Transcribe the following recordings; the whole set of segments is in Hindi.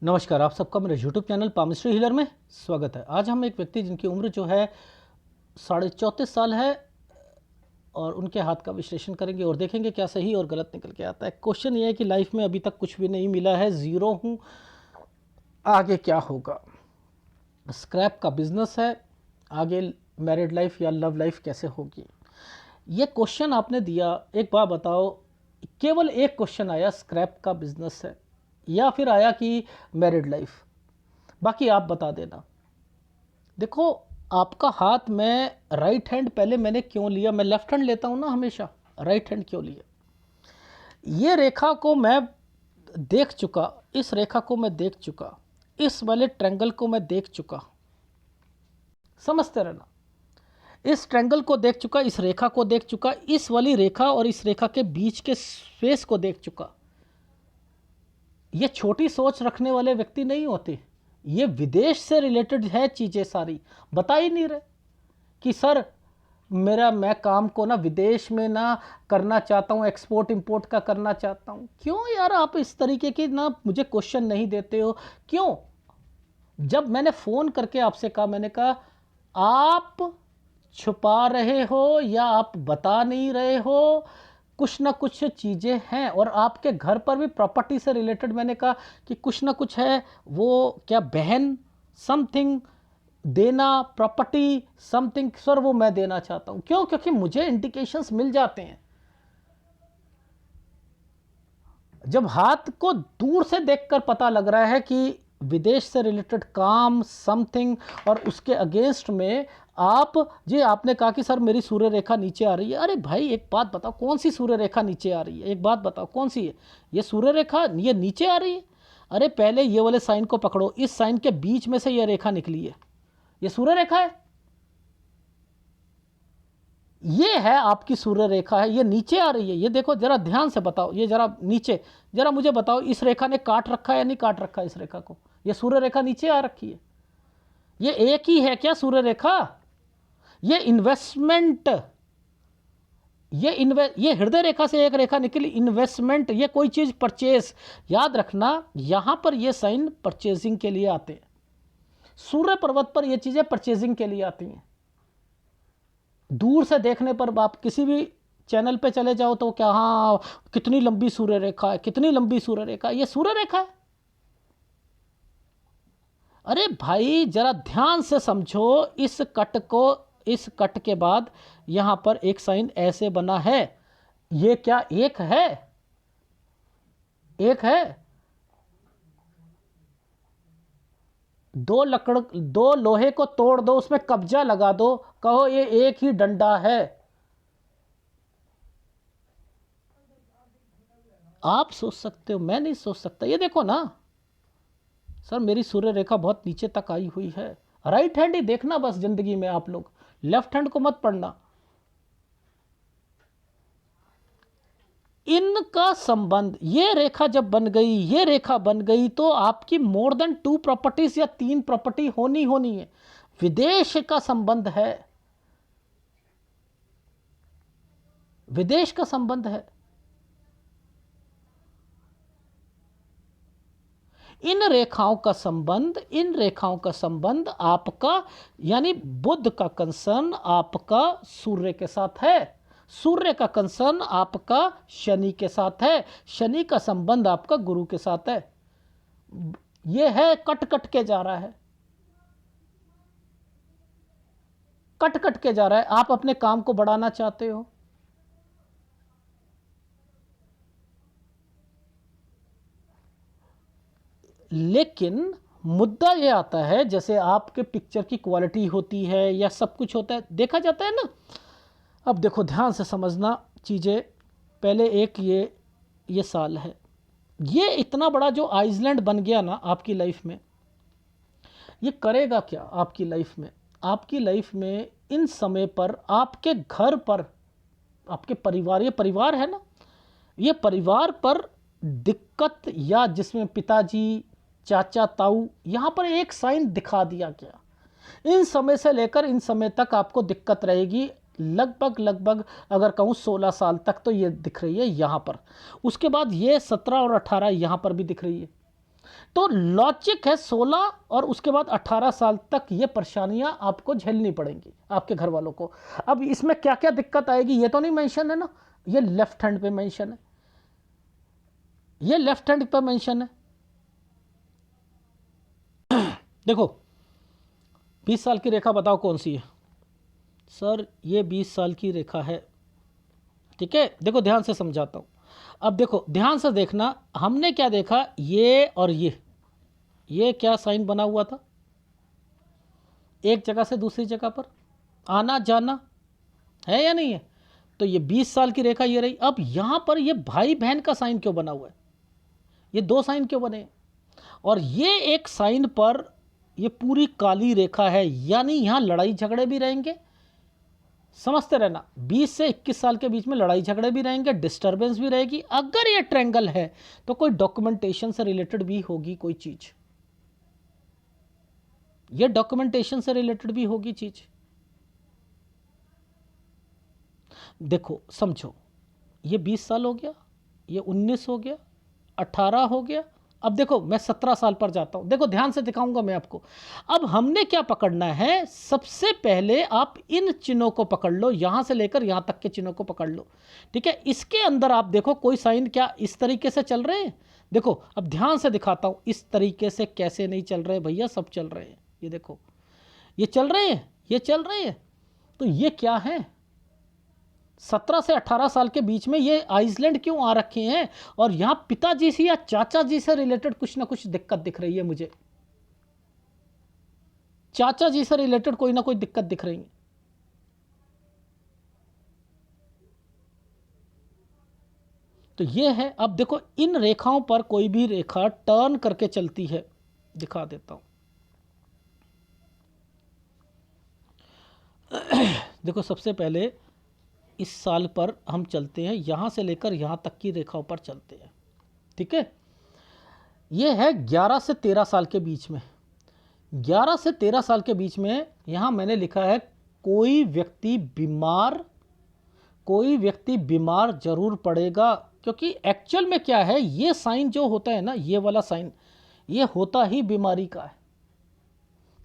नमस्कार, आप सबका मेरे यूट्यूब चैनल पामिस्ट्री हीलर में स्वागत है। आज हम एक व्यक्ति जिनकी उम्र जो है 34.5 साल है और उनके हाथ का विश्लेषण करेंगे और देखेंगे क्या सही और गलत निकल के आता है। क्वेश्चन ये है कि लाइफ में अभी तक कुछ भी नहीं मिला है, ज़ीरो हूँ, आगे क्या होगा। स्क्रैप का बिजनेस है, आगे मैरिड लाइफ या लव लाइफ कैसे होगी। ये क्वेश्चन आपने दिया, एक बार बताओ, केवल एक क्वेश्चन आया स्क्रैप का बिजनेस है या फिर आया कि मैरिड लाइफ, बाकी आप बता देना। देखो, आपका हाथ में राइट हैंड पहले मैंने क्यों लिया, मैं लेफ्ट हैंड लेता हूं ना हमेशा, राइट हैंड क्यों लिया। ये रेखा को मैं देख चुका, इस रेखा को मैं देख चुका, इस वाले ट्रायंगल को मैं देख चुका, समझते रहना। इस ट्रायंगल को देख चुका, इस रेखा को देख चुका, इस वाली रेखा और इस रेखा के बीच के स्पेस को देख चुका। ये छोटी सोच रखने वाले व्यक्ति नहीं होते, ये विदेश से रिलेटेड है चीज़ें सारी। बता ही नहीं रहे कि सर मैं काम को ना विदेश में ना करना चाहता हूँ, एक्सपोर्ट इंपोर्ट का करना चाहता हूँ। क्यों यार आप इस तरीके की ना मुझे क्वेश्चन नहीं देते हो, क्यों? जब मैंने फ़ोन करके आपसे कहा, मैंने कहा आप छुपा रहे हो या आप बता नहीं रहे हो, कुछ ना कुछ चीज़ें हैं। और आपके घर पर भी प्रॉपर्टी से रिलेटेड मैंने कहा कि कुछ ना कुछ है, वो क्या बहन समथिंग देना, प्रॉपर्टी समथिंग, सर वो मैं देना चाहता हूँ। क्यों? क्योंकि मुझे इंडिकेशंस मिल जाते हैं। जब हाथ को दूर से देखकर पता लग रहा है कि विदेश से रिलेटेड काम समथिंग, और उसके अगेंस्ट में आप जी आपने कहा कि सर मेरी सूर्य रेखा नीचे आ रही है। अरे भाई एक बात बताओ, कौन सी सूर्य रेखा नीचे आ रही है? एक बात बताओ कौन सी है ये सूर्य रेखा, ये नीचे आ रही है? अरे पहले ये वाले साइन को पकड़ो, इस साइन के बीच में से ये रेखा निकली है, ये सूर्य रेखा है, ये है आपकी सूर्य रेखा है, ये नीचे आ रही है। ये देखो जरा ध्यान से बताओ, ये जरा नीचे, जरा मुझे बताओ इस रेखा ने काट रखा है या नहीं काट रखा है इस रेखा को? ये सूर्य रेखा नीचे आ रखी है। ये एक ही है क्या सूर्य रेखा? ये इन्वेस्टमेंट, ये हृदय रेखा से एक रेखा निकली, इन्वेस्टमेंट, ये कोई चीज परचेज। याद रखना यहां पर ये साइन परचेजिंग के लिए आते हैं, सूर्य पर्वत पर ये चीजें परचेजिंग के लिए आती हैं। दूर से देखने पर आप किसी भी चैनल पे चले जाओ तो क्या, हाँ कितनी लंबी सूर्य रेखा है, कितनी लंबी सूर्य रेखा है, ये सूर्य रेखा है। अरे भाई जरा ध्यान से समझो इस कट को, इस कट के बाद यहां पर एक साइन ऐसे बना है, ये क्या एक है? एक है? दो लोहे को तोड़ दो, उसमें कब्जा लगा दो, कहो ये एक ही डंडा है। आप सोच सकते हो, मैं नहीं सोच सकता। ये देखो ना सर, मेरी सूर्य रेखा बहुत नीचे तक आई हुई है। राइट हैंड ही देखना बस जिंदगी में आप लोग, लेफ्ट हैंड को मत पढ़ना। इनका संबंध, ये रेखा जब बन गई, ये रेखा बन गई तो आपकी मोर देन 2 प्रॉपर्टीज या 3 प्रॉपर्टी होनी है। विदेश का संबंध है, विदेश का संबंध है। इन रेखाओं का संबंध, इन रेखाओं का संबंध आपका यानी बुध का कंसर्न आपका सूर्य के साथ है, सूर्य का कंसर्न आपका शनि के साथ है, शनि का संबंध आपका गुरु के साथ है। ये है कट कट के जा रहा है, कट कट के जा रहा है। आप अपने काम को बढ़ाना चाहते हो, लेकिन मुद्दा ये आता है, जैसे आपके पिक्चर की क्वालिटी होती है या सब कुछ होता है, देखा जाता है ना। अब देखो ध्यान से समझना चीज़ें। पहले एक ये साल है, ये इतना बड़ा जो आइसलैंड बन गया ना आपकी लाइफ में, ये करेगा क्या आपकी लाइफ में? आपकी लाइफ में इन समय पर आपके घर पर, आपके परिवार, ये परिवार है ना, ये परिवार पर दिक्कत, या जिसमें पिताजी चाचा ताऊ, यहाँ पर एक साइन दिखा दिया गया। इन समय से लेकर इन समय तक आपको दिक्कत रहेगी, लगभग लगभग अगर कहूँ 16 साल तक तो ये दिख रही है यहाँ पर। उसके बाद ये 17 और 18 यहाँ पर भी दिख रही है। तो लॉजिक है 16 और उसके बाद 18 साल तक ये परेशानियां आपको झेलनी पड़ेंगी आपके घर वालों को। अब इसमें क्या क्या दिक्कत आएगी ये तो नहीं मेंशन है ना, ये लेफ्ट हैंड पे मेंशन है, ये लेफ्ट हैंड पे मेंशन है। देखो 20 साल की रेखा बताओ कौन सी है सर, ये 20 साल की रेखा है, ठीक है। देखो ध्यान से समझाता हूं। अब देखो ध्यान से देखना, हमने क्या देखा, ये और ये क्या साइन बना हुआ था, एक जगह से दूसरी जगह पर आना जाना है या नहीं है। तो ये 20 साल की रेखा ये रही। अब यहां पर ये भाई बहन का साइन क्यों बना हुआ है, ये दो साइन क्यों बने, और ये एक साइन पर ये पूरी काली रेखा है, यानी यहां लड़ाई झगड़े भी रहेंगे। समझते रहना, 20 से 21 साल के बीच में लड़ाई झगड़े भी रहेंगे, डिस्टर्बेंस भी रहेगी। अगर ये ट्रायंगल है तो कोई डॉक्यूमेंटेशन से रिलेटेड भी होगी कोई चीज, ये डॉक्यूमेंटेशन से रिलेटेड भी होगी चीज। देखो समझो, ये 20 साल हो गया, ये 19 हो गया, 18 हो गया। अब देखो मैं 17 साल पर जाता हूं, देखो ध्यान से दिखाऊंगा मैं आपको। अब हमने क्या पकड़ना है, सबसे पहले आप इन चिन्हों को पकड़ लो, यहां से लेकर यहां तक के चिन्हों को पकड़ लो, ठीक है। इसके अंदर आप देखो कोई साइन क्या इस तरीके से चल रहे हैं, देखो अब ध्यान से दिखाता हूं, इस तरीके से कैसे नहीं चल रहे भैया, सब चल रहे हैं। ये देखो ये चल रहे हैं, ये चल रहे हैं। तो ये क्या है, 17 से 18 साल के बीच में ये आइसलैंड क्यों आ रखे हैं, और यहां पिताजी से या चाचा जी से रिलेटेड कुछ ना कुछ दिक्कत दिख रही है मुझे, चाचा जी से रिलेटेड कोई ना कोई दिक्कत दिख रही है। तो ये है। अब देखो इन रेखाओं पर कोई भी रेखा टर्न करके चलती है, दिखा देता हूं। देखो सबसे पहले इस साल पर हम चलते हैं, यहां से लेकर यहां तक की रेखाओं पर चलते हैं, ठीक है। यह है 11 से 13 साल के बीच में, 11 से 13 साल के बीच में यहां मैंने लिखा है कोई व्यक्ति बीमार जरूर पड़ेगा, क्योंकि एक्चुअल में क्या है, ये साइन जो होता है ना, ये वाला साइन ये होता ही बीमारी का है।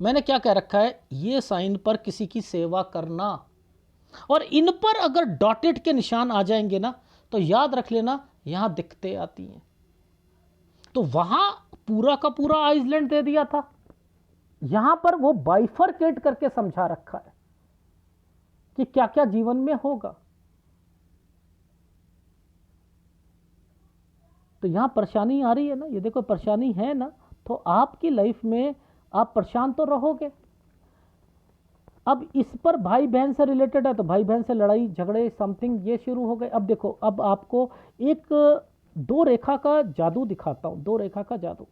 मैंने क्या कह रखा है, ये साइन पर किसी की सेवा करना, और इन पर अगर डॉटेड के निशान आ जाएंगे ना, तो याद रख लेना यहां दिक्कतें आती हैं। तो वहां पूरा का पूरा आइसलैंड दे दिया था, यहां पर वो बाइफरकेट करके समझा रखा है कि क्या क्या जीवन में होगा। तो यहां परेशानी आ रही है ना, ये देखो परेशानी है ना, तो आपकी लाइफ में आप परेशान तो रहोगे। अब इस पर भाई बहन से रिलेटेड है, तो भाई बहन से लड़ाई झगड़े समथिंग ये शुरू हो गए। अब देखो, अब आपको एक दो रेखा का जादू दिखाता हूं, दो रेखा का जादू,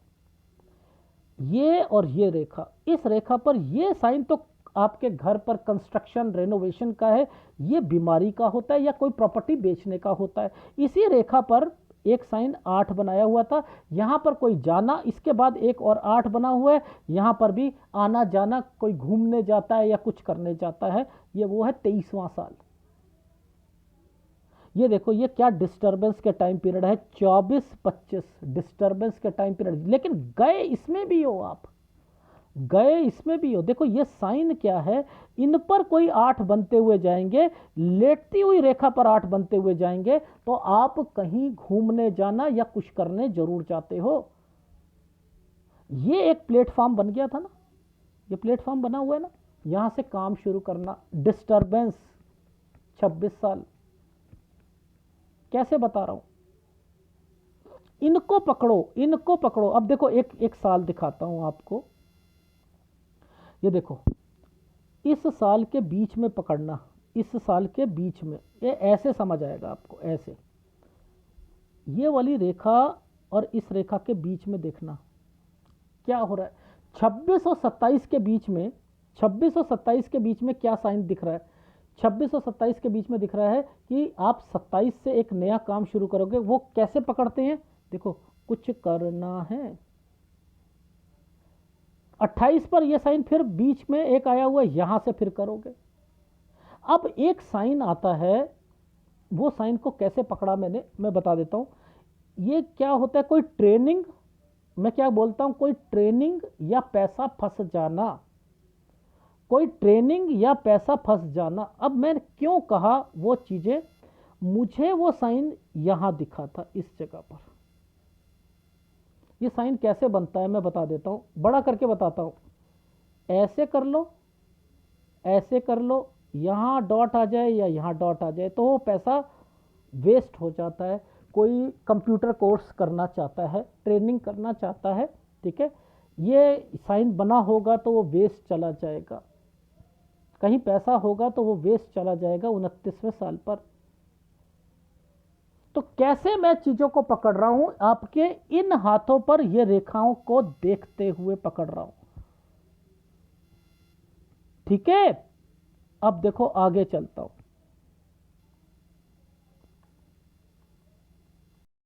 ये और ये रेखा, इस रेखा पर ये साइन तो आपके घर पर कंस्ट्रक्शन रेनोवेशन का है, ये बीमारी का होता है या कोई प्रॉपर्टी बेचने का होता है। इसी रेखा पर एक साइन 8 बनाया हुआ था, यहां पर कोई जाना, इसके बाद एक और 8 बना हुआ है, यहां पर भी आना जाना, कोई घूमने जाता है या कुछ करने जाता है। ये वो है 23वां साल। ये देखो ये क्या डिस्टर्बेंस के टाइम पीरियड है, 24-25 डिस्टर्बेंस के टाइम पीरियड। लेकिन गए इसमें भी हो, आप गए इसमें भी हो। देखो ये साइन क्या है, इन पर कोई 8 बनते हुए जाएंगे, लेटती हुई रेखा पर 8 बनते हुए जाएंगे, तो आप कहीं घूमने जाना या कुछ करने जरूर जाते हो। ये एक प्लेटफॉर्म बन गया था ना, ये प्लेटफॉर्म बना हुआ है ना, यहां से काम शुरू करना। डिस्टर्बेंस 26 साल, कैसे बता रहा हूं, इनको पकड़ो, इनको पकड़ो। अब देखो एक एक साल दिखाता हूं आपको, ये देखो इस साल के बीच में पकड़ना, इस साल के बीच में, ये ऐसे समझ आएगा आपको, ऐसे ये वाली रेखा और इस रेखा के बीच में देखना क्या हो रहा है। 26 और 27 के बीच में, 26 और 27 के बीच में क्या साइन दिख रहा है, 26 और 27 के बीच में दिख रहा है कि आप 27 से एक नया काम शुरू करोगे। वो कैसे पकड़ते हैं, देखो कुछ करना है। 28 पर यह साइन फिर बीच में एक आया हुआ है, यहां से फिर करोगे। अब एक साइन आता है, वो साइन को कैसे पकड़ा मैंने, मैं बता देता हूं। ये क्या होता है, कोई ट्रेनिंग मैं क्या बोलता हूं, कोई ट्रेनिंग या पैसा फंस जाना, कोई ट्रेनिंग या पैसा फंस जाना। अब मैं क्यों कहा वो चीजें, मुझे वो साइन यहां दिखा था इस जगह पर। ये साइन कैसे बनता है मैं बता देता हूं, बड़ा करके बताता हूं। ऐसे कर लो, ऐसे कर लो, यहां डॉट आ जाए या यहां डॉट आ जाए तो वो पैसा वेस्ट हो जाता है। कोई कंप्यूटर कोर्स करना चाहता है, ट्रेनिंग करना चाहता है, ठीक है, ये साइन बना होगा तो वो वेस्ट चला जाएगा। कहीं पैसा होगा तो वो वेस्ट चला जाएगा 29वें साल पर। तो कैसे मैं चीजों को पकड़ रहा हूं, आपके इन हाथों पर ये रेखाओं को देखते हुए पकड़ रहा हूं, ठीक है। अब देखो आगे चलता हूं।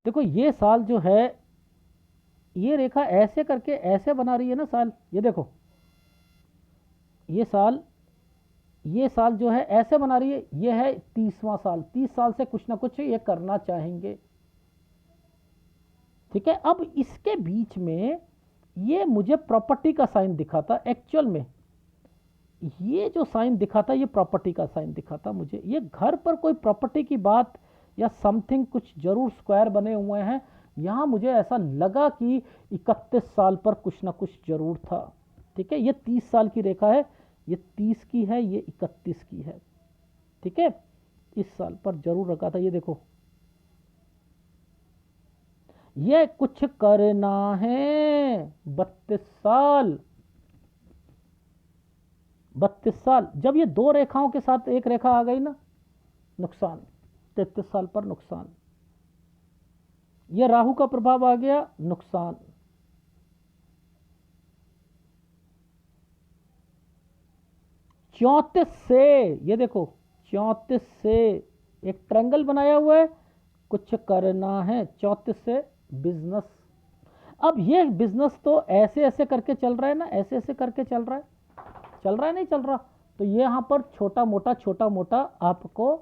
देखो ये साल जो है, ये रेखा ऐसे करके ऐसे बना रही है ना साल, ये देखो ये साल जो है ये बना रही है, ये है 30वां साल। 30 साल से कुछ ना कुछ ये करना चाहेंगे, ठीक है। अब इसके बीच में ये मुझे प्रॉपर्टी का साइन दिखा था, एक्चुअल में ये जो साइन दिखा था ये प्रॉपर्टी का साइन दिखा था मुझे। ये घर पर कोई प्रॉपर्टी की बात या समथिंग कुछ जरूर स्क्वायर बने हुए हैं। यहां मुझे ऐसा लगा कि 31 साल पर कुछ ना कुछ जरूर था, ठीक है। ये 30 साल की रेखा है, ये 30 की है, ये 31 की है, ठीक है। इस साल पर जरूर रखा था। ये देखो ये कुछ करना है, 32 साल, 32 साल। जब ये दो रेखाओं के साथ एक रेखा आ गई ना, नुकसान, 33 साल पर नुकसान। ये राहु का प्रभाव आ गया, नुकसान। चौंतीस से, ये देखो 34 से एक ट्रायंगल बनाया हुआ है, कुछ करना है 34 से बिजनेस। अब ये बिजनेस तो ऐसे ऐसे करके चल रहा है ना, ऐसे ऐसे करके चल रहा है, चल रहा है नहीं चल रहा, तो ये यहां पर छोटा मोटा आपको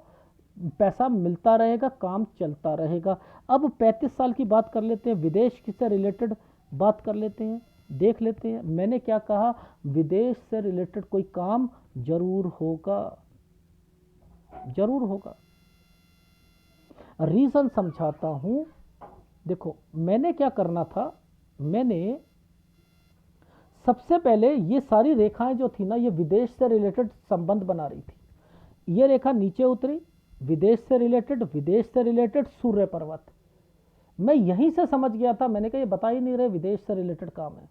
पैसा मिलता रहेगा, काम चलता रहेगा। अब 35 साल की बात कर लेते हैं, विदेश से रिलेटेड बात कर लेते हैं, देख लेते हैं। मैंने क्या कहा, विदेश से रिलेटेड कोई काम जरूर होगा, जरूर होगा। रीजन समझाता हूं। देखो मैंने क्या करना था, मैंने सबसे पहले ये सारी रेखाएं जो थी ना, ये विदेश से रिलेटेड संबंध बना रही थी। ये रेखा नीचे उतरी, विदेश से रिलेटेड सूर्य पर्वत। मैं यहीं से समझ गया था, मैंने कहा ये बता ही नहीं रहे विदेश से रिलेटेड काम है।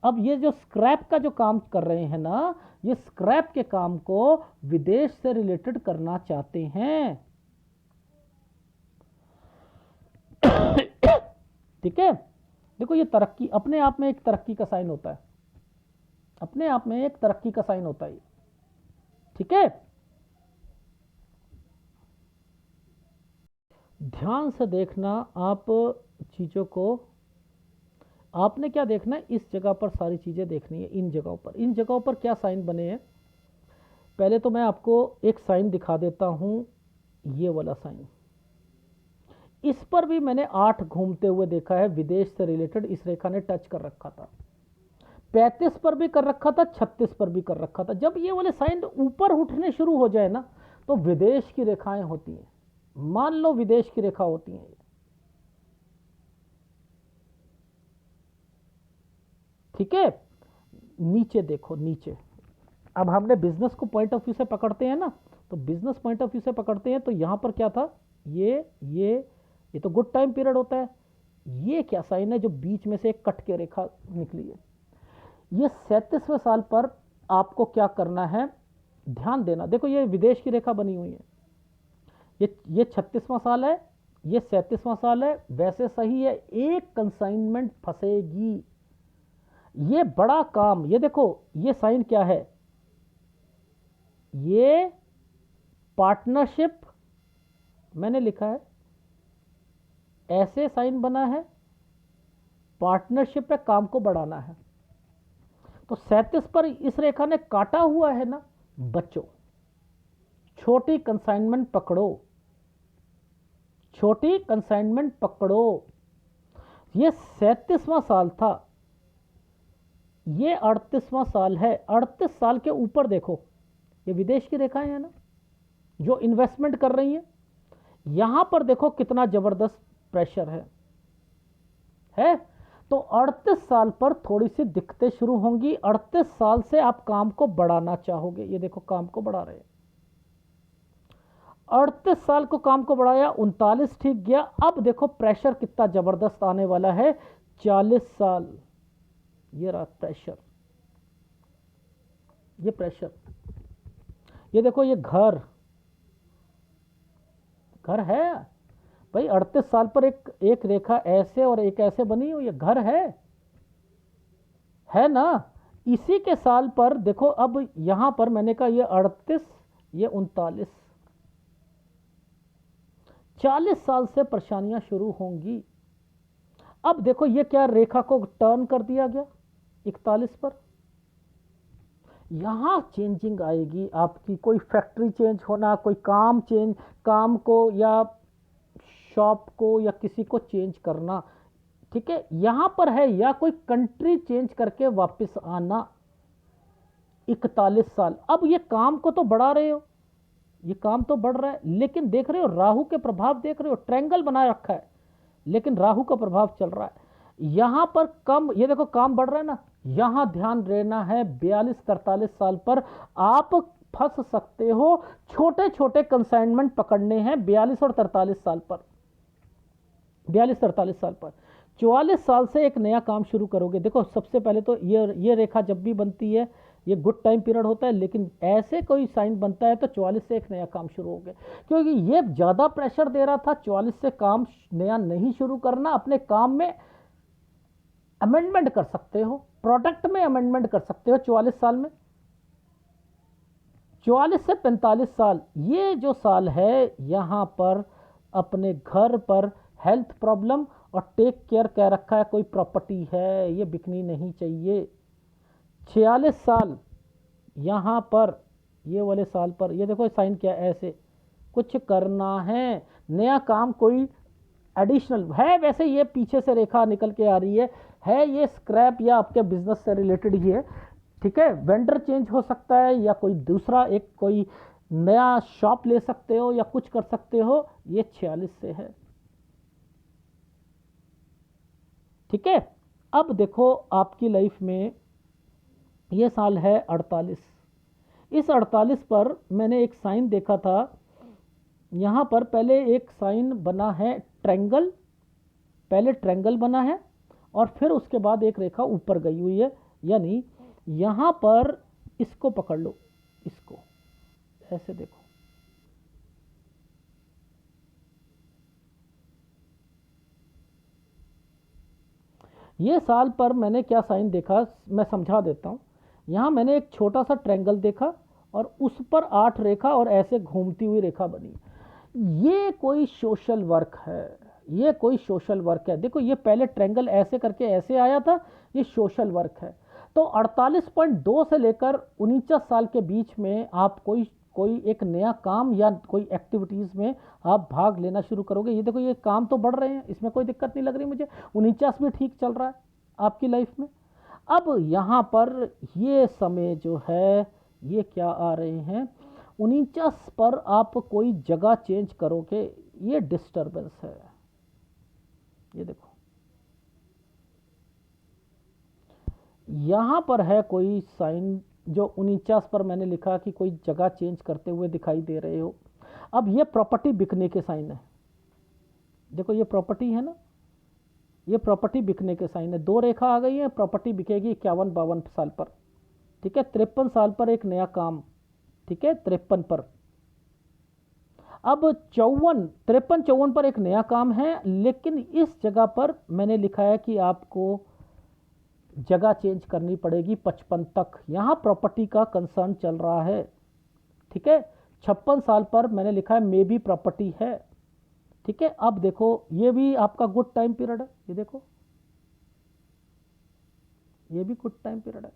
अब ये जो स्क्रैप का जो काम कर रहे हैं ना, ये स्क्रैप के काम को विदेश से रिलेटेड करना चाहते हैं, ठीक है। देखो ये तरक्की अपने आप में एक तरक्की का साइन होता है, अपने आप में एक तरक्की का साइन होता है, ठीक है। ध्यान से देखना आप चीजों को, आपने क्या देखना है, इस जगह पर सारी चीजें देखनी है। इन जगहों पर क्या साइन बने हैं, पहले तो मैं आपको एक साइन दिखा देता हूं, ये वाला साइन। इस पर भी मैंने 8 घूमते हुए देखा है, विदेश से रिलेटेड इस रेखा ने टच कर रखा था। 35 पर भी कर रखा था, 36 पर भी कर रखा था। जब ये वाले साइन ऊपर उठने शुरू हो जाए ना, तो विदेश की रेखाएं होती हैं, मान लो विदेश की रेखा होती है, ठीक है। नीचे देखो, नीचे अब हमने बिजनेस को पॉइंट ऑफ व्यू से पकड़ते हैं ना, तो बिजनेस पॉइंट ऑफ व्यू से पकड़ते हैं, तो यहां पर क्या था, ये तो गुड टाइम पीरियड होता है। ये क्या साइन है जो बीच में से एक कट के रेखा निकली है। ये 37वें साल पर आपको क्या करना है, ध्यान देना। देखो ये विदेश की रेखा बनी हुई है, ये 36वां साल है, ये 37वां साल है, वैसे सही है, एक कंसाइनमेंट फंसेगी। ये बड़ा काम, ये देखो ये साइन क्या है, ये पार्टनरशिप मैंने लिखा है, ऐसे साइन बना है, पार्टनरशिप पे काम को बढ़ाना है। तो 37 पर इस रेखा ने काटा हुआ है ना, बच्चों छोटी कंसाइनमेंट पकड़ो, छोटी कंसाइनमेंट पकड़ो। ये 37वां साल था, ये 38वां साल है। 38 साल के ऊपर देखो, ये विदेश की रेखाएं हैं ना जो इन्वेस्टमेंट कर रही हैं। यहां पर देखो कितना जबरदस्त प्रेशर है। तो 38 साल पर थोड़ी सी दिक्कतें शुरू होंगी। 38 साल से आप काम को बढ़ाना चाहोगे, ये देखो काम को बढ़ा रहे हैं। 38 साल को काम को बढ़ाया, 39 ठीक गया। अब देखो प्रेशर कितना जबरदस्त आने वाला है। 40 साल, ये रहा प्रेशर, ये प्रेशर, ये देखो ये घर है भाई। 38 साल पर एक रेखा ऐसे और एक ऐसे बनी हुई, ये घर है ना। इसी के साल पर देखो, अब यहां पर मैंने कहा ये 38, ये 39, 40 साल से परेशानियां शुरू होंगी। अब देखो ये क्या, रेखा को टर्न कर दिया गया 41 पर। यहां चेंजिंग आएगी आपकी, कोई फैक्ट्री चेंज होना, कोई काम को या शॉप को या किसी को चेंज करना, ठीक है, यहां पर है। या कोई कंट्री चेंज करके वापस आना। 41 साल, अब ये काम को तो बढ़ा रहे हो, ये काम तो बढ़ रहा है, लेकिन देख रहे हो राहु के प्रभाव, देख रहे हो ट्रायंगल बना रखा है, लेकिन राहु का प्रभाव चल रहा है। यहां पर कम, ये देखो काम बढ़ रहा है ना। यहां ध्यान रहना है, 42-43 साल पर आप फंस सकते हो। छोटे छोटे कंसाइनमेंट पकड़ने हैं 42 और 43 साल पर। 42-43 साल पर 44 साल से एक नया काम शुरू करोगे। देखो सबसे पहले तो ये रेखा जब भी बनती है ये गुड टाइम पीरियड होता है, लेकिन ऐसे कोई साइन बनता है तो 44 से एक नया काम शुरू हो गया, क्योंकि ये ज़्यादा प्रेशर दे रहा था। 44 से काम नया नहीं शुरू करना, अपने काम में अमेंडमेंट कर सकते हो, प्रोडक्ट में अमेंडमेंट कर सकते हो 44 साल में। 44 से 45 साल, ये जो साल है यहाँ पर अपने घर पर हेल्थ प्रॉब्लम और टेक केयर कह रखा है, कोई प्रॉपर्टी है ये बिकनी नहीं चाहिए। 46 साल यहाँ पर, ये वाले साल पर, ये देखो साइन क्या ऐसे कुछ करना है, नया काम कोई एडिशनल है। वैसे ये पीछे से रेखा निकल के आ रही है ये स्क्रैप या आपके बिजनेस से रिलेटेड ही है, ठीक है। वेंडर चेंज हो सकता है या कोई दूसरा एक कोई नया शॉप ले सकते हो या कुछ कर सकते हो। ये 46 से है, ठीक है। अब देखो आपकी लाइफ में ये साल है 48। इस 48 पर मैंने एक साइन देखा था, यहाँ पर पहले एक साइन बना है ट्रायंगल, पहले ट्रायंगल बना है और फिर उसके बाद एक रेखा ऊपर गई हुई है। यानी यहाँ पर इसको पकड़ लो, इसको ऐसे देखो, ये साल पर मैंने क्या साइन देखा मैं समझा देता हूँ। यहाँ मैंने एक छोटा सा ट्रायंगल देखा और उस पर 8 रेखा और ऐसे घूमती हुई रेखा बनी। ये कोई सोशल वर्क है, ये कोई सोशल वर्क है। देखो ये पहले ट्रायंगल ऐसे करके ऐसे आया था, ये सोशल वर्क है। तो 48.2 से लेकर 49 साल के बीच में आप कोई एक नया काम या कोई एक्टिविटीज़ में आप भाग लेना शुरू करोगे। ये देखो ये काम तो बढ़ रहे हैं, इसमें कोई दिक्कत नहीं लग रही मुझे। 49 भी ठीक चल रहा है आपकी लाइफ में। अब यहाँ पर ये समय जो है ये क्या आ रहे हैं, 49 पर आप कोई जगह चेंज करोगे, ये डिस्टर्बेंस है। ये देखो यहाँ पर है कोई साइन जो 49 पर मैंने लिखा कि कोई जगह चेंज करते हुए दिखाई दे रहे हो। अब ये प्रॉपर्टी बिकने के साइन है, देखो ये प्रॉपर्टी है ना, ये प्रॉपर्टी बिकने के साइन है। 2 रेखा आ गई है, प्रॉपर्टी बिकेगी 51-52 साल पर, ठीक है। 53 साल पर एक नया काम, ठीक है, 53 पर। अब 53-54 पर एक नया काम है, लेकिन इस जगह पर मैंने लिखा है कि आपको जगह चेंज करनी पड़ेगी 55 तक। यहाँ प्रॉपर्टी का कंसर्न चल रहा है, ठीक है। 56 साल पर मैंने लिखा है मे बी प्रॉपर्टी है, ठीक है। अब देखो ये भी आपका गुड टाइम पीरियड है, ये देखो ये भी गुड टाइम पीरियड है।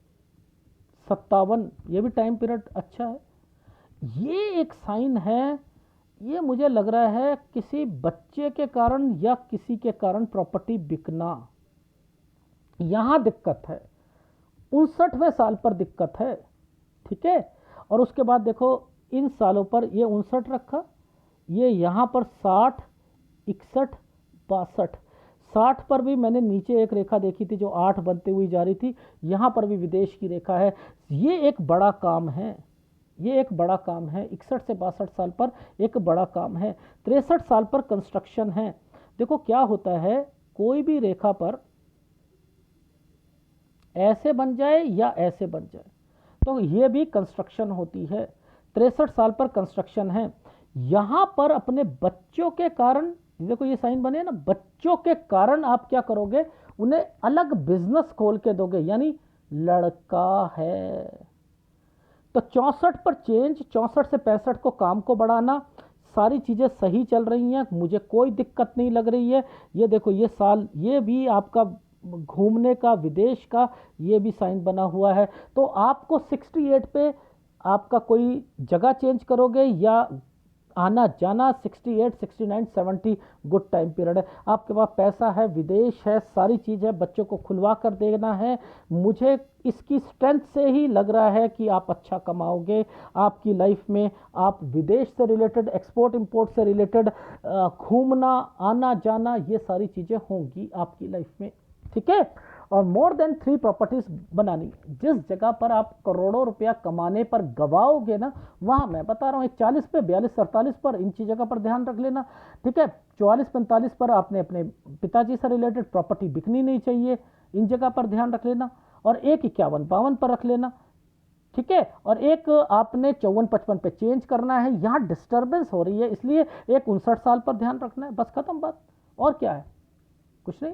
57 ये भी टाइम पीरियड अच्छा है। ये एक साइन है, ये मुझे लग रहा है किसी बच्चे के कारण या किसी के कारण प्रॉपर्टी बिकना, यहाँ दिक्कत है, 59वें साल पर दिक्कत है, ठीक है। और उसके बाद देखो इन सालों पर ये 59 रखा, ये यहाँ पर 60, 61, 62, 60 पर भी मैंने नीचे एक रेखा देखी थी जो 8 बनते हुई जा रही थी, यहाँ पर भी विदेश की रेखा है। ये एक बड़ा काम है, ये एक बड़ा काम है। 61 से 62 साल पर एक बड़ा काम है। 63 साल पर कंस्ट्रक्शन है। देखो क्या होता है, कोई भी रेखा पर ऐसे बन जाए या ऐसे बन जाए तो ये भी कंस्ट्रक्शन होती है। 63 साल पर कंस्ट्रक्शन है। यहां पर अपने बच्चों के कारण, देखो ये साइन बने ना, बच्चों के कारण आप क्या करोगे, उन्हें अलग बिजनेस खोल के दोगे, यानी लड़का है। तो 64 पर चेंज, 64 से 65 को काम को बढ़ाना, सारी चीज़ें सही चल रही हैं, मुझे कोई दिक्कत नहीं लग रही है। ये देखो ये साल, ये भी आपका घूमने का, विदेश का, ये भी साइन बना हुआ है। तो आपको 68 पे आपका कोई जगह चेंज करोगे या आना जाना, 68, 69, 70 गुड टाइम पीरियड है। आपके पास पैसा है, विदेश है, सारी चीज़ है, बच्चों को खुलवा कर देना है। मुझे इसकी स्ट्रेंथ से ही लग रहा है कि आप अच्छा कमाओगे आपकी लाइफ में। आप विदेश से रिलेटेड, एक्सपोर्ट इंपोर्ट से रिलेटेड, घूमना, आना जाना, ये सारी चीज़ें होंगी आपकी लाइफ में, ठीक है। और मोर देन 3 प्रॉपर्टीज बनानी, जिस जगह पर आप करोड़ों रुपया कमाने पर गवाओगे ना, वहां मैं बता रहा हूँ, एक 40 पे, 42, 47 पर, इन चीज़ जगह पर ध्यान रख लेना, ठीक है। 44, 45 पर आपने अपने पिताजी से रिलेटेड प्रॉपर्टी बिकनी नहीं चाहिए, इन जगह पर ध्यान रख लेना। और एक 51, 52 पर रख लेना, ठीक है। और एक आपने 54, 55 पे चेंज करना है, यहाँ डिस्टर्बेंस हो रही है, इसलिए एक 59 साल पर ध्यान रखना है, बस खत्म बात। और क्या है, कुछ नहीं,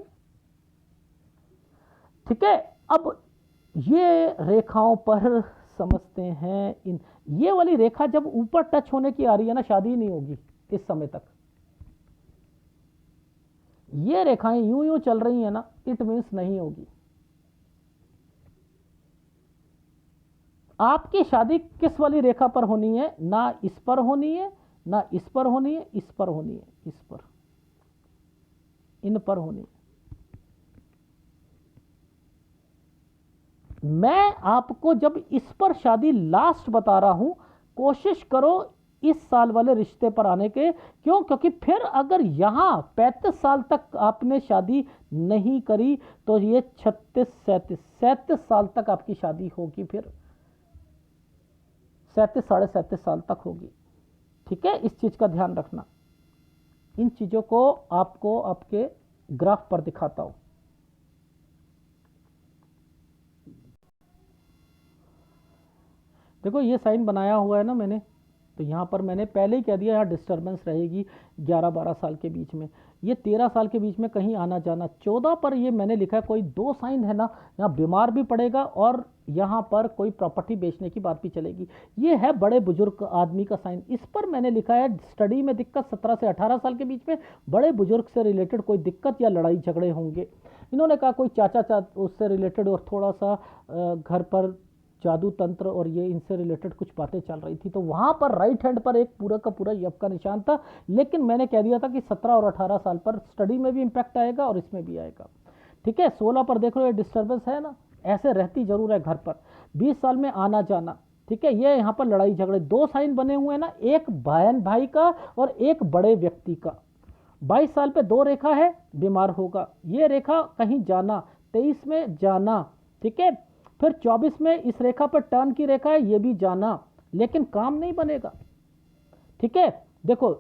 ठीक है। अब ये रेखाओं पर समझते हैं। इन ये वाली रेखा जब ऊपर टच होने की आ रही है ना, शादी नहीं होगी इस समय तक। ये रेखाएं यूं यूं चल रही है ना, इट मीन्स नहीं होगी। आपकी शादी किस वाली रेखा पर होनी है, ना इस पर होनी है, ना इस पर होनी है, इस पर होनी है, इस पर, इन पर होनी है। मैं आपको जब इस पर शादी लास्ट बता रहा हूं, कोशिश करो इस साल वाले रिश्ते पर आने के। क्यों? क्योंकि फिर अगर यहां 35 साल तक आपने शादी नहीं करी तो ये 36, 37 साल तक आपकी शादी होगी, फिर 37, 37.5 साल तक होगी, ठीक है। इस चीज का ध्यान रखना। इन चीजों को आपको आपके ग्राफ पर दिखाता हूं। देखो ये साइन बनाया हुआ है ना मैंने, तो यहाँ पर मैंने पहले ही कह दिया, यहाँ डिस्टर्बेंस रहेगी 11-12 साल के बीच में। ये 13 साल के बीच में कहीं आना जाना। 14 पर ये मैंने लिखा है, कोई 2 साइन है ना, यहाँ बीमार भी पड़ेगा और यहाँ पर कोई प्रॉपर्टी बेचने की बात भी चलेगी। ये है बड़े बुजुर्ग आदमी का साइन। इस पर मैंने लिखा है स्टडी में दिक्कत, 17 से 18 साल के बीच में बड़े बुजुर्ग से रिलेटेड कोई दिक्कत या लड़ाई झगड़े होंगे। इन्होंने कहा कोई चाचा उससे रिलेटेड, और थोड़ा सा घर पर जादू तंत्र और ये इनसे रिलेटेड कुछ बातें चल रही थी, तो वहां पर राइट हैंड पर एक पूरा का पूरा यप का निशान था। लेकिन मैंने कह दिया था कि 17 और 18 साल पर स्टडी में भी इंपैक्ट आएगा और इसमें भी आएगा, ठीक है। 16 पर देख लो, ये डिस्टर्बेंस है ना, ऐसे रहती जरूर है घर पर। 20 साल में आना जाना, ठीक है। ये यहाँ पर लड़ाई झगड़े, 2 साइन बने हुए हैं ना, एक बहन भाई का और एक बड़े व्यक्ति का। 22 साल पे 2 रेखा है, बीमार होगा। ये रेखा कहीं जाना, 23 में जाना, ठीक है। फिर 24 में इस रेखा पर टर्न की रेखा है, ये भी जाना, लेकिन काम नहीं बनेगा, ठीक है। देखो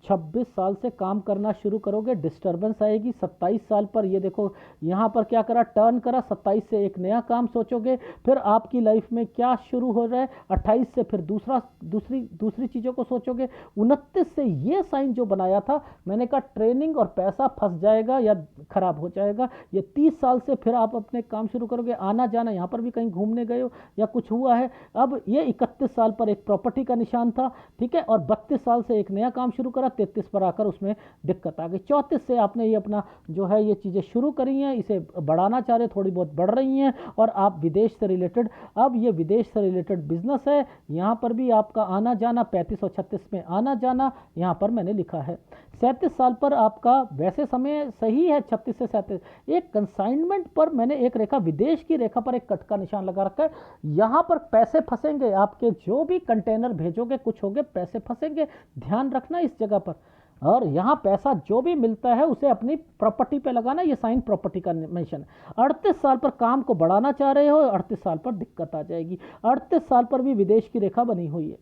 26 साल से काम करना शुरू करोगे, डिस्टर्बेंस आएगी। 27 साल पर ये देखो यहाँ पर क्या करा, टर्न करा। 27 से एक नया काम सोचोगे, फिर आपकी लाइफ में क्या शुरू हो रहा है। 28 से फिर दूसरी चीज़ों को सोचोगे। 29 से ये साइन जो बनाया था, मैंने कहा ट्रेनिंग और पैसा फंस जाएगा या खराब हो जाएगा। ये 30 साल से फिर आप अपने काम शुरू करोगे, आना जाना, यहाँ पर भी कहीं घूमने गए हो या कुछ हुआ है। अब ये 31 साल पर एक प्रॉपर्टी का निशान था, ठीक है। और 32 साल से एक नया काम शुरू करा, 33 पर आकर उसमें दिक्कत आ गई। 34 से आपने ये अपना जो है ये चीज़ें शुरू करी हैं, इसे बढ़ाना चाह रहे, थोड़ी बहुत बढ़ रही हैं, और आप विदेश से रिलेटेड, अब ये विदेश से रिलेटेड बिजनेस है। यहाँ पर भी आपका आना जाना, 35 और 36 में आना जाना यहाँ पर मैंने लिखा है। 37 साल पर आपका वैसे समय सही है, 36 से 37। एक कंसाइनमेंट पर मैंने एक रेखा, विदेश की रेखा पर एक कट का निशान लगा रखा है। यहाँ पर पैसे फंसेंगे, आपके जो भी कंटेनर भेजोगे कुछ होगे, पैसे फंसेंगे, ध्यान रखना इस जगह पर। और यहाँ पैसा जो भी मिलता है उसे अपनी प्रॉपर्टी पे लगाना, ये साइन प्रॉपर्टी का मेंशन। 38 साल पर काम को बढ़ाना चाह रहे हो, 38 साल पर दिक्कत आ जाएगी। 38 साल पर भी विदेश की रेखा बनी हुई है,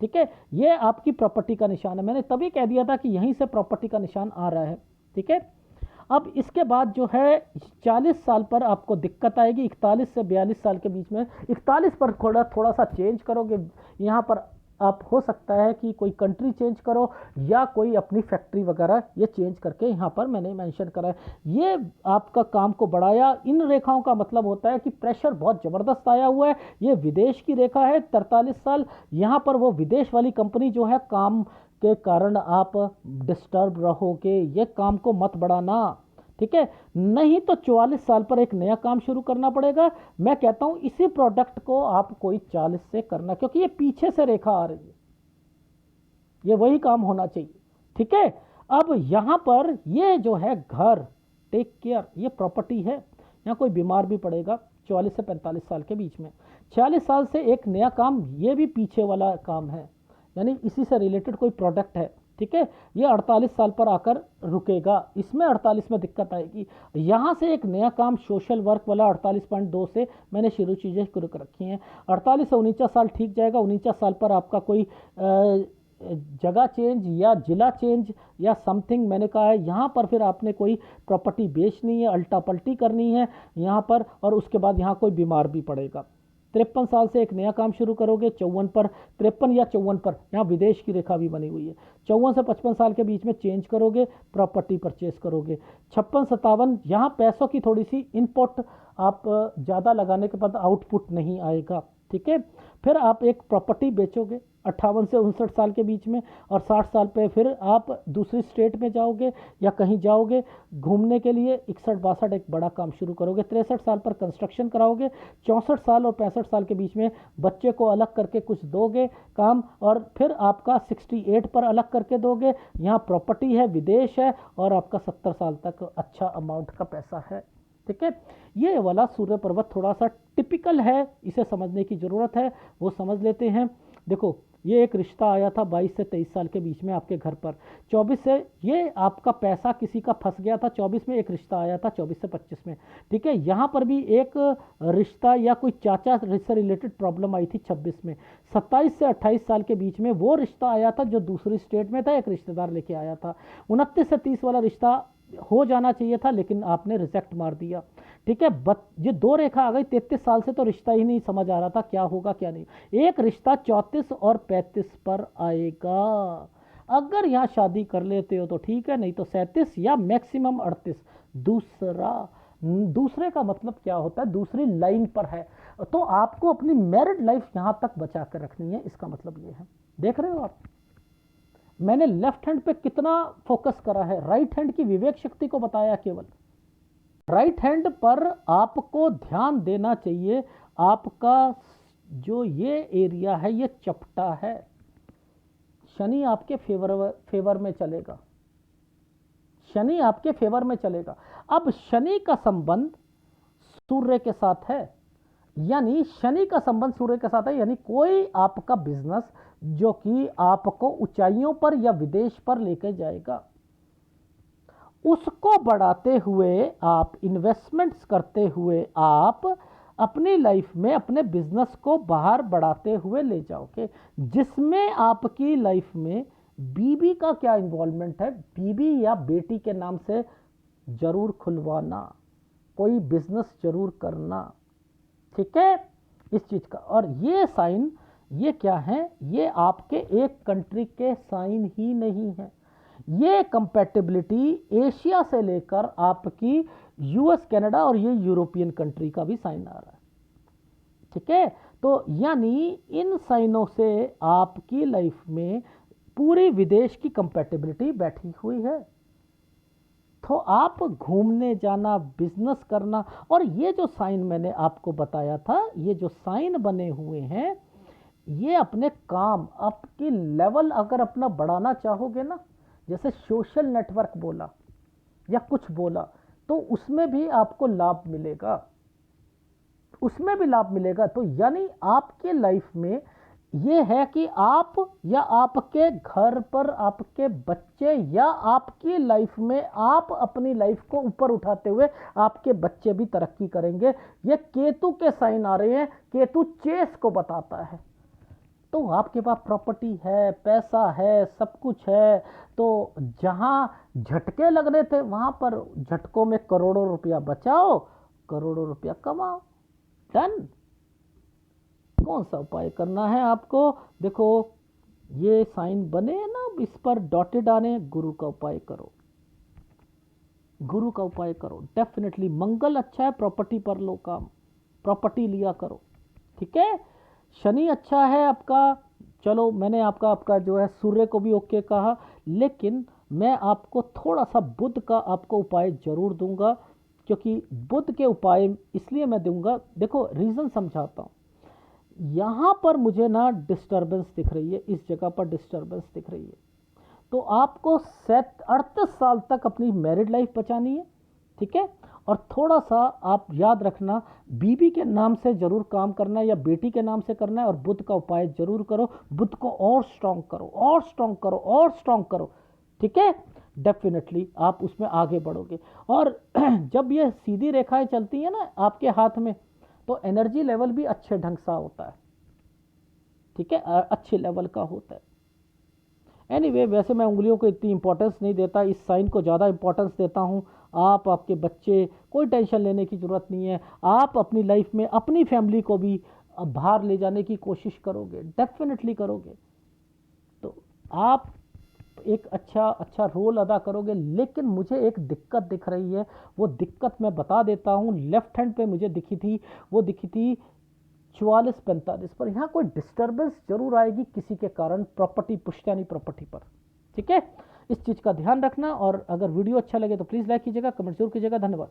ठीक है, ये आपकी प्रॉपर्टी का निशान है। मैंने तभी कह दिया था कि यहीं से प्रॉपर्टी का निशान आ रहा है, ठीक है। अब इसके बाद जो है 40 साल पर आपको दिक्कत आएगी, 41 से 42 साल के बीच में। 41 पर थोड़ा सा चेंज करोगे, यहाँ पर आप हो सकता है कि कोई कंट्री चेंज करो या कोई अपनी फैक्ट्री वगैरह ये चेंज करके, यहाँ पर मैंने मेंशन करा है। ये आपका काम को बढ़ाया। इन रेखाओं का मतलब होता है कि प्रेशर बहुत ज़बरदस्त आया हुआ है। ये विदेश की रेखा है, 43 साल। यहाँ पर वो विदेश वाली कंपनी जो है, काम के कारण आप डिस्टर्ब रहोगे, ये काम को मत बढ़ाना, ठीक है। नहीं तो 44 साल पर एक नया काम शुरू करना पड़ेगा। मैं कहता हूं इसी प्रोडक्ट को आप कोई 40 से करना, क्योंकि ये पीछे से रेखा आ रही है, ये वही काम होना चाहिए, ठीक है। अब यहां पर ये जो है घर, टेक केयर, ये प्रॉपर्टी है। यहां कोई बीमार भी पड़ेगा 44 से 45 साल के बीच में। 46 साल से एक नया काम, ये भी पीछे वाला काम है, यानी इसी से रिलेटेड कोई प्रोडक्ट है, ठीक है। ये 48 साल पर आकर रुकेगा, इसमें 48 में दिक्कत आएगी। यहाँ से एक नया काम सोशल वर्क वाला 48.2 से मैंने शुरू चीज़ें शुरू कर रखी हैं। 48 से 49 साल ठीक जाएगा। 49 साल पर आपका कोई जगह चेंज या जिला चेंज या समथिंग मैंने कहा है। यहाँ पर फिर आपने कोई प्रॉपर्टी बेचनी है, अल्टा पल्टी करनी है यहाँ पर, और उसके बाद यहाँ कोई बीमार भी पड़ेगा। 53 साल से एक नया काम शुरू करोगे। 54 पर, 53 या 54 पर यहाँ विदेश की रेखा भी बनी हुई है। 54 से 55 साल के बीच में चेंज करोगे, प्रॉपर्टी परचेस करोगे। 56-57 यहाँ पैसों की थोड़ी सी इनपुट आप ज़्यादा लगाने के बाद आउटपुट नहीं आएगा, ठीक है। फिर आप एक प्रॉपर्टी बेचोगे 58 से 59 साल के बीच में, और 60 साल पे फिर आप दूसरी स्टेट में जाओगे या कहीं जाओगे घूमने के लिए। 61-62 एक बड़ा काम शुरू करोगे। 63 साल पर कंस्ट्रक्शन कराओगे। 64 साल और 65 साल के बीच में बच्चे को अलग करके कुछ दोगे काम, और फिर आपका 68 पर अलग करके दोगे। यहाँ प्रॉपर्टी है, विदेश है, और आपका 70 साल तक अच्छा अमाउंट का पैसा है, ठीक है। ये वाला सूर्य पर्वत थोड़ा सा टिपिकल है, इसे समझने की ज़रूरत है, वो समझ लेते हैं। देखो, ये एक रिश्ता आया था 22 से 23 साल के बीच में आपके घर पर। 24 से ये आपका पैसा किसी का फंस गया था, 24 में एक रिश्ता आया था, 24 से 25 में, ठीक है। यहाँ पर भी एक रिश्ता या कोई चाचा से रिलेटेड प्रॉब्लम आई थी 26 में। 27 से 28 साल के बीच में वो रिश्ता आया था जो दूसरी स्टेट में था, एक रिश्तेदार लेके आया था। 29 से 30 वाला रिश्ता हो जाना चाहिए था, लेकिन आपने रिजेक्ट मार दिया, ठीक है। ये दो रेखा आ गई। 33 साल से तो रिश्ता ही नहीं समझ आ रहा था क्या होगा क्या नहीं। एक रिश्ता 34 और 35 पर आएगा। अगर यहाँ शादी कर लेते हो तो ठीक है, नहीं तो 37 या मैक्सिमम 38। दूसरे का मतलब क्या होता है, दूसरी लाइन पर है, तो आपको अपनी मैरिड लाइफ यहाँ तक बचा कर रखनी है, इसका मतलब ये है। देख रहे हो आप, मैंने लेफ्ट हैंड पे कितना फोकस करा है, राइट हैंड की विवेक शक्ति को बताया केवल। राइट हैंड पर आपको ध्यान देना चाहिए। आपका जो ये एरिया है ये चपटा है, शनि आपके फेवर में चलेगा, शनि आपके फेवर में चलेगा। अब शनि का संबंध सूर्य के साथ है, यानी शनि का संबंध सूर्य के साथ है, यानी कोई आपका बिजनेस जो कि आपको ऊंचाइयों पर या विदेश पर लेकर जाएगा, उसको बढ़ाते हुए आप इन्वेस्टमेंट्स करते हुए आप अपनी लाइफ में अपने बिजनेस को बाहर बढ़ाते हुए ले जाओगे, जिसमें आपकी लाइफ में बीबी का क्या इन्वॉल्वमेंट है। बीबी या बेटी के नाम से जरूर खुलवाना, कोई बिजनेस जरूर करना, ठीक है, इस चीज का। और ये साइन, ये क्या है, ये आपके एक कंट्री के साइन ही नहीं है, ये कंपैटिबिलिटी एशिया से लेकर आपकी यूएस, कनाडा और ये यूरोपियन कंट्री का भी साइन आ रहा है, ठीक है। तो यानी इन साइनों से आपकी लाइफ में पूरी विदेश की कंपैटिबिलिटी बैठी हुई है। तो आप घूमने जाना, बिजनेस करना, और ये जो साइन मैंने आपको बताया था, ये जो साइन बने हुए हैं, ये अपने काम, आपकी लेवल अगर अपना बढ़ाना चाहोगे ना, जैसे सोशल नेटवर्क बोला या कुछ बोला, तो उसमें भी आपको लाभ मिलेगा, उसमें भी लाभ मिलेगा। तो यानी आपके लाइफ में ये है कि आप या आपके घर पर आपके बच्चे या आपकी लाइफ में आप अपनी लाइफ को ऊपर उठाते हुए आपके बच्चे भी तरक्की करेंगे। ये केतु के साइन आ रहे हैं, केतु चेस को बताता है। तो आपके पास प्रॉपर्टी है, पैसा है, सब कुछ है, तो जहां झटके लग रहे थे वहां पर झटकों में करोड़ों रुपया बचाओ, करोड़ों रुपया कमाओ। डन। कौन सा उपाय करना है आपको? देखो, ये साइन बने ना, इस पर डॉटेड आने, गुरु का उपाय करो, गुरु का उपाय करो। डेफिनेटली मंगल अच्छा है, प्रॉपर्टी पर लो काम, प्रॉपर्टी लिया करो, ठीक है। शनि अच्छा है आपका, चलो मैंने आपका जो है सूर्य को भी ओके कहा, लेकिन मैं आपको थोड़ा सा बुध का आपको उपाय जरूर दूंगा, क्योंकि बुध के उपाय इसलिए मैं दूंगा, देखो रीज़न समझाता हूँ। यहाँ पर मुझे ना डिस्टर्बेंस दिख रही है, इस जगह पर डिस्टर्बेंस दिख रही है, तो आपको 38 साल तक अपनी मैरिड लाइफ बचानी है, ठीक है। और थोड़ा सा आप याद रखना, बीबी के नाम से जरूर काम करना है या बेटी के नाम से करना है, और बुध का उपाय जरूर करो, बुध को और स्ट्रांग करो, और स्ट्रांग करो, और स्ट्रांग करो, ठीक है। डेफिनेटली आप उसमें आगे बढ़ोगे। और जब ये सीधी रेखाएं चलती है ना आपके हाथ में, तो एनर्जी लेवल भी अच्छे ढंग सा होता है, ठीक है, अच्छे लेवल का होता है। एनीवे, वैसे मैं उंगलियों को इतनी इंपॉर्टेंस नहीं देता, इस साइन को ज़्यादा इंपॉर्टेंस देता हूँ। आप, आपके बच्चे, कोई टेंशन लेने की ज़रूरत नहीं है। आप अपनी लाइफ में अपनी फैमिली को भी बाहर ले जाने की कोशिश करोगे, डेफिनेटली करोगे, तो आप एक अच्छा रोल अदा करोगे। लेकिन मुझे एक दिक्कत दिख रही है, वो दिक्कत मैं बता देता हूँ। लेफ्ट हैंड पे मुझे दिखी थी, वो दिखी थी 44-45 पर। यहाँ कोई डिस्टर्बेंस जरूर आएगी किसी के कारण, प्रॉपर्टी, पुश्तैनी प्रॉपर्टी पर, ठीक है। इस चीज़ का ध्यान रखना। और अगर वीडियो अच्छा लगे तो प्लीज़ लाइक कीजिएगा, कमेंट जरूर कीजिएगा। धन्यवाद।